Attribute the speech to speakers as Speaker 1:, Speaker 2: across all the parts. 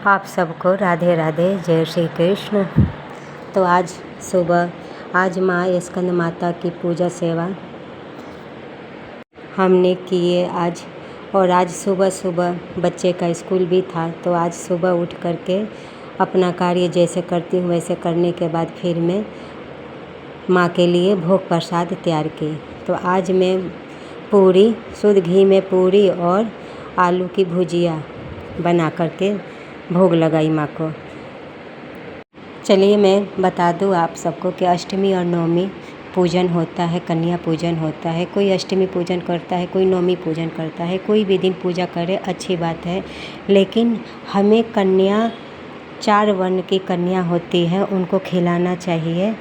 Speaker 1: आप सबको राधे राधे, जय श्री कृष्ण। तो आज माँ स्कंद माता की पूजा सेवा हमने किए आज। और आज सुबह सुबह बच्चे का स्कूल भी था, तो आज सुबह उठ करके अपना कार्य जैसे करती हूँ वैसे करने के बाद फिर मैं माँ के लिए भोग प्रसाद तैयार की। तो आज मैं पूरी, शुद्ध घी में पूरी और आलू की भुजिया बना करके भोग लगाई माँ को। चलिए मैं बता दूँ आप सबको कि अष्टमी और नवमी पूजन होता है, कन्या पूजन होता है। कोई अष्टमी पूजन करता है, कोई नवमी पूजन करता है, कोई भी दिन पूजा करे, अच्छी बात है। लेकिन हमें कन्या, 4 वर्ण की कन्या होती है, उनको खिलाना चाहिए।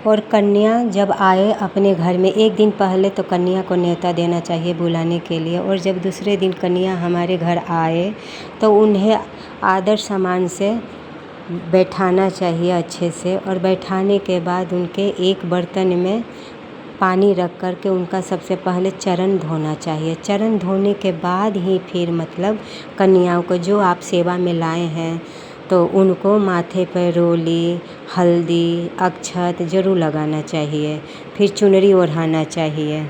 Speaker 1: और कन्या जब आए अपने घर में, एक दिन पहले तो कन्या को न्योता देना चाहिए बुलाने के लिए। और जब दूसरे दिन कन्या हमारे घर आए तो उन्हें आदर सम्मान से बैठाना चाहिए अच्छे से। और बैठाने के बाद उनके एक बर्तन में पानी रख कर के उनका सबसे पहले चरण धोना चाहिए। चरण धोने के बाद ही फिर मतलब कन्याओं को जो आप सेवा में लाए हैं तो उनको माथे पर रोली, हल्दी, अक्षत ज़रूर लगाना चाहिए। फिर चुनरी ओढ़ाना चाहिए,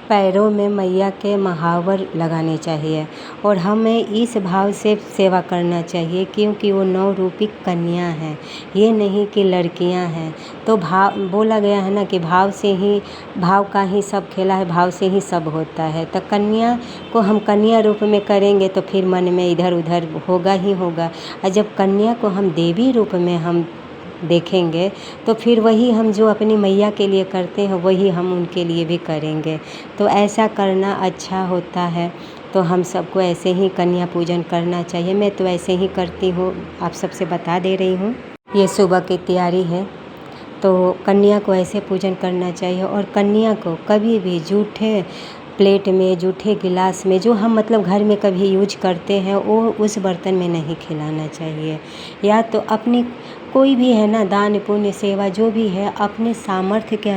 Speaker 1: पैरों में मैया के महावर लगाने चाहिए। और हमें इस भाव से सेवा करना चाहिए क्योंकि वो 9 रूपी कन्या है, ये नहीं कि लड़कियां हैं। तो भाव बोला गया है ना कि भाव का ही सब खेला है, भाव से ही सब होता है। तो कन्या को हम कन्या रूप में करेंगे तो फिर मन में इधर उधर होगा ही होगा। और जब कन्या को हम देवी रूप में हम देखेंगे तो फिर वही हम जो अपनी मैया के लिए करते हैं वही हम उनके लिए भी करेंगे। तो ऐसा करना अच्छा होता है। तो हम सबको ऐसे ही कन्या पूजन करना चाहिए। मैं तो ऐसे ही करती हूँ, आप सबसे बता दे रही हूँ। ये सुबह की तैयारी है, तो कन्या को ऐसे पूजन करना चाहिए। और कन्या को कभी भी जूठे प्लेट में, जूठे गिलास में, जो हम मतलब घर में कभी यूज करते हैं वो उस बर्तन में नहीं खिलाना चाहिए। या तो अपनी कोई भी है ना, दान पुण्य सेवा जो भी है अपने सामर्थ्य के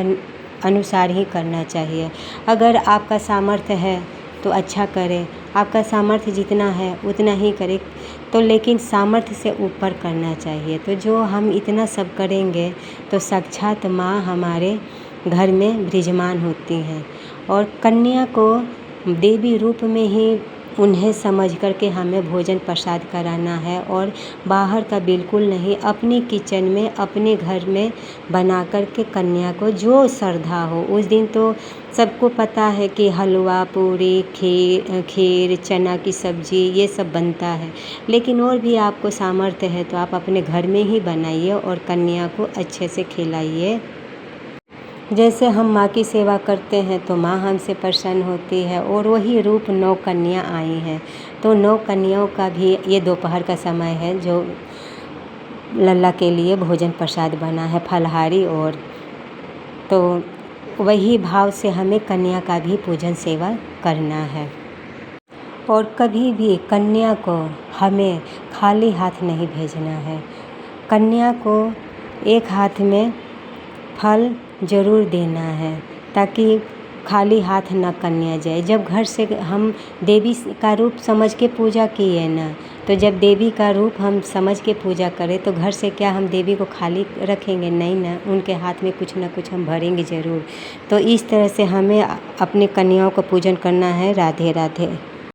Speaker 1: अनुसार ही करना चाहिए। अगर आपका सामर्थ्य है तो अच्छा करें, आपका सामर्थ्य जितना है उतना ही करें। तो लेकिन सामर्थ्य से ऊपर करना चाहिए। तो जो हम इतना सब करेंगे तो साक्षात माँ हमारे घर में विराजमान होती हैं। और कन्या को देवी रूप में ही उन्हें समझ करके हमें भोजन प्रसाद कराना है। और बाहर का बिल्कुल नहीं, अपने किचन में, अपने घर में बना करके कन्या को जो श्रद्धा हो उस दिन। तो सबको पता है कि हलवा, पूरी, खीर, चना की सब्ज़ी ये सब बनता है। लेकिन और भी आपको सामर्थ्य है तो आप अपने घर में ही बनाइए और कन्या को अच्छे से खिलाइए। जैसे हम माँ की सेवा करते हैं तो माँ हमसे प्रसन्न होती है। और वही रूप 9 कन्या आई हैं। तो 9 कन्याओं का भी ये दोपहर का समय है जो लल्ला के लिए भोजन प्रसाद बना है, फलाहारी। और तो वही भाव से हमें कन्या का भी पूजन सेवा करना है। और कभी भी कन्या को हमें खाली हाथ नहीं भेजना है। कन्या को एक हाथ में फल ज़रूर देना है ताकि खाली हाथ न कन्या जाए। जब घर से हम देवी का रूप समझ के पूजा किए ना, तो जब देवी का रूप हम समझ के पूजा करें तो घर से क्या हम देवी को खाली रखेंगे? नहीं ना, उनके हाथ में कुछ ना कुछ हम भरेंगे ज़रूर। तो इस तरह से हमें अपने कन्याओं को पूजन करना है। राधे राधे।